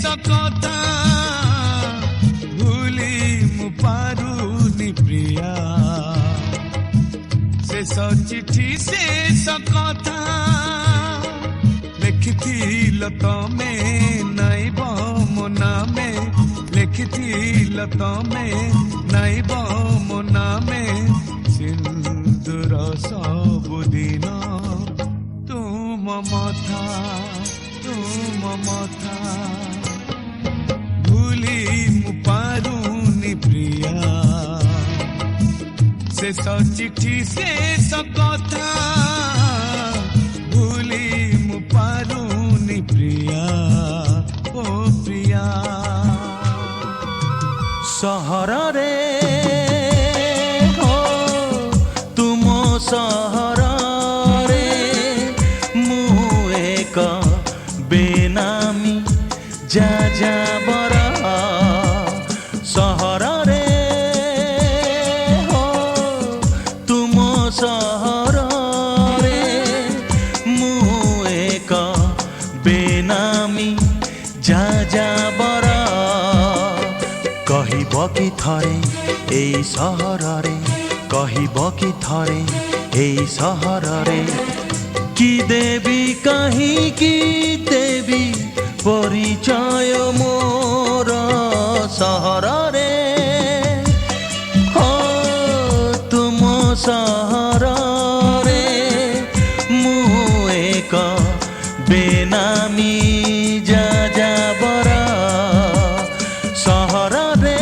सकता भूली मु पारुनी प्रिया शेष चिठी शेष कथा लिखिथिल तमे नाइब मो नामे लिखिथिल तमे नाइब मो नामे सिंदूर सबुदिन तुम मथा भूली मु पारुनी प्रिया शेष चिठी शेष कथा भूली मु पारुनी प्रिया ओ प्रिया सहर रे हो तुम सहर रे मु एक बेनामी जा जा बरा सहर रे हो तुम सहर रे मु एक बेनामी जा जा बरा कहिब कि थरे एई सहर रे कहिब कि थरे एई सहर रे कि देवी कहीं कि देवी परिचय मोर सहर रे हो तुम सहर रे मु एक बेनामी जा जा बरा सहर रे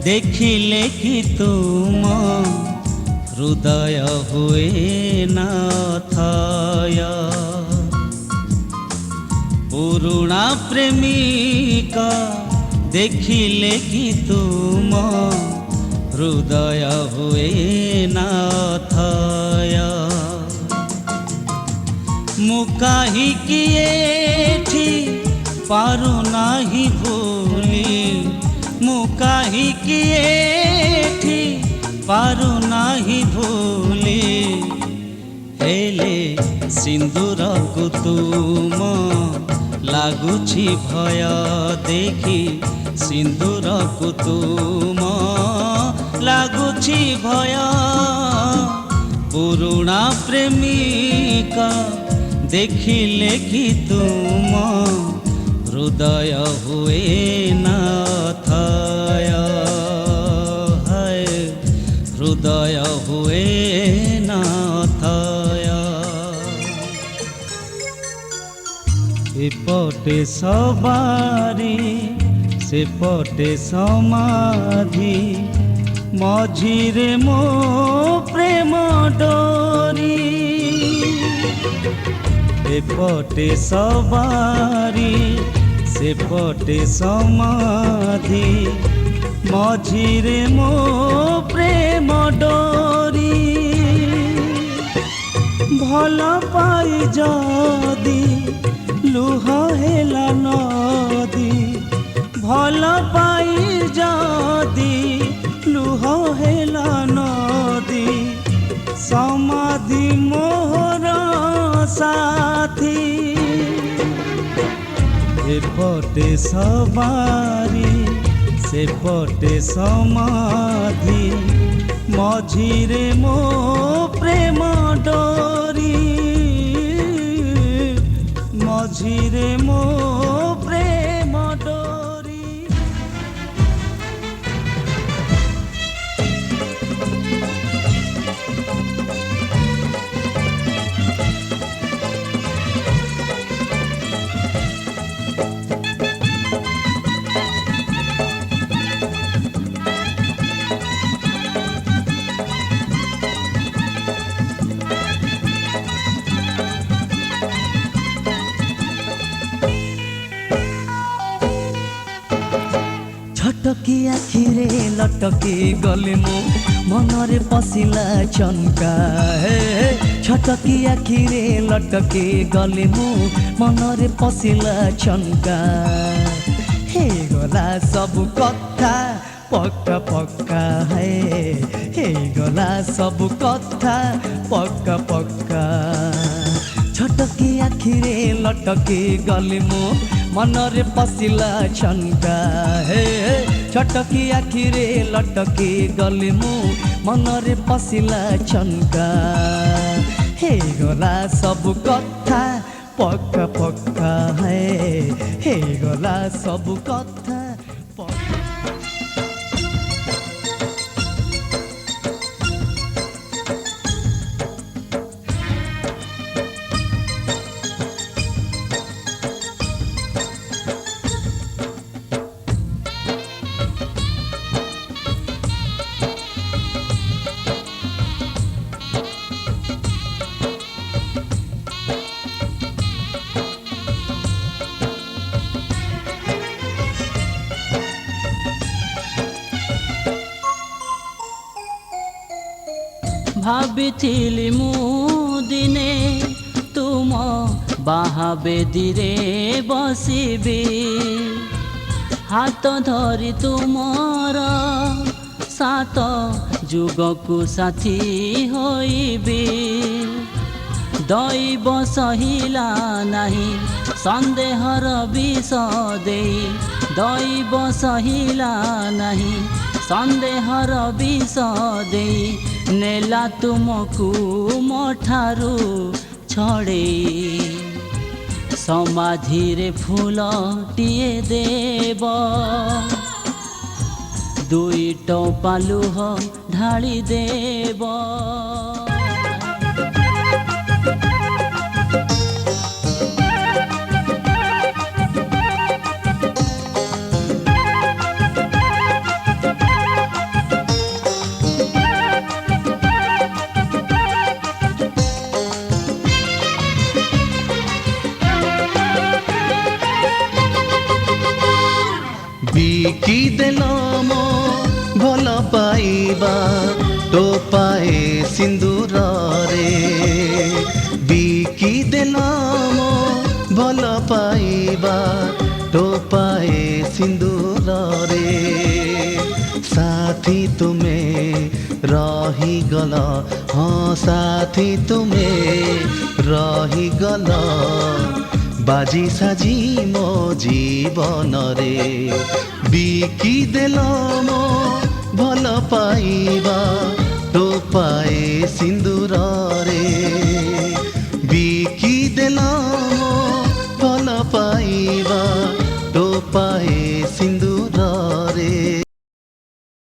देखिले कि तुम हृदय हुए न थय पुरुणा प्रेमिका देखिले कि तुम हृदय हुए न थय मु काहिकी एठी पारु नाही भूली मु काहिकी एठी पारु नाही भूली हेले सिंदूर को तुम लागुछि भय देखी सिंदूर को तुम लागुछि भय पुरुणा प्रेमिका देखिले कि तुम हृदय हुए न थय हृदय हुए न थय एपटे सवारी सेपटे समाधि मझिरे मो प्रेम डोरी एपटे सवारी सेपटे समाधि मझिरे मो प्रेम डोरी भल पाई जदी लुह हेला नदी भल पाई जदी लुह हेला नदी समाधि मोहर साथी एपटे सवारी सेपटे समाधि मझिरे मो प्रेम डोरी मझिरे मो प्रेम डोरी। छटकी आखिरे लटकी गले मो मनरे पसिला चनका हे छटकी आखिरे लटकी गले मो मनरे पसिला चनका हे गला सब कथा पक्का पक्का है हे गला सब कथा पक्का पक्का छटकी आखिरे लटकी गले मो मनरे पसिला छनका हे छटकी आखिरे लटकी गले मो मनरे पसिला छनका हे गला सब कथा पक्का पक्का है हे गला सब कथा पक्का। ভাবিଥିଲି মু দিনে তুম বাহা বেদিরে বসিবি হাত ধরি তুমর সাত যুগকু সাথী হইবি দৈব সহিলা নাহি সন্দেহর বিষ দেই দৈব সহিলা নাহি সন্দেহর বিষ দেই ନେଲା ତୁମକୁ ମୋ ଠାରୁ ଛଡ଼େଇ ସମାଧିରେ ଫୁଲଟିଏ ଦେବ ଦୁଇ ଟୋପା ଲୁହ ଢାଳି ଦେବ। বিকি দেল মো ভাল পাইবা টোপাଏ সিন্দুরে বিকি দেল মো ভাল পাইবা টোপাଏ সিন্দুরে সাথী তুমে রহিগল হ্যাঁ সাথী তুমে রহিগল বাজি সাজি মো জীবনরে বিকি দেল মো ভাল পাইবা টোপাଏ সিন্দুরে বিকি দেল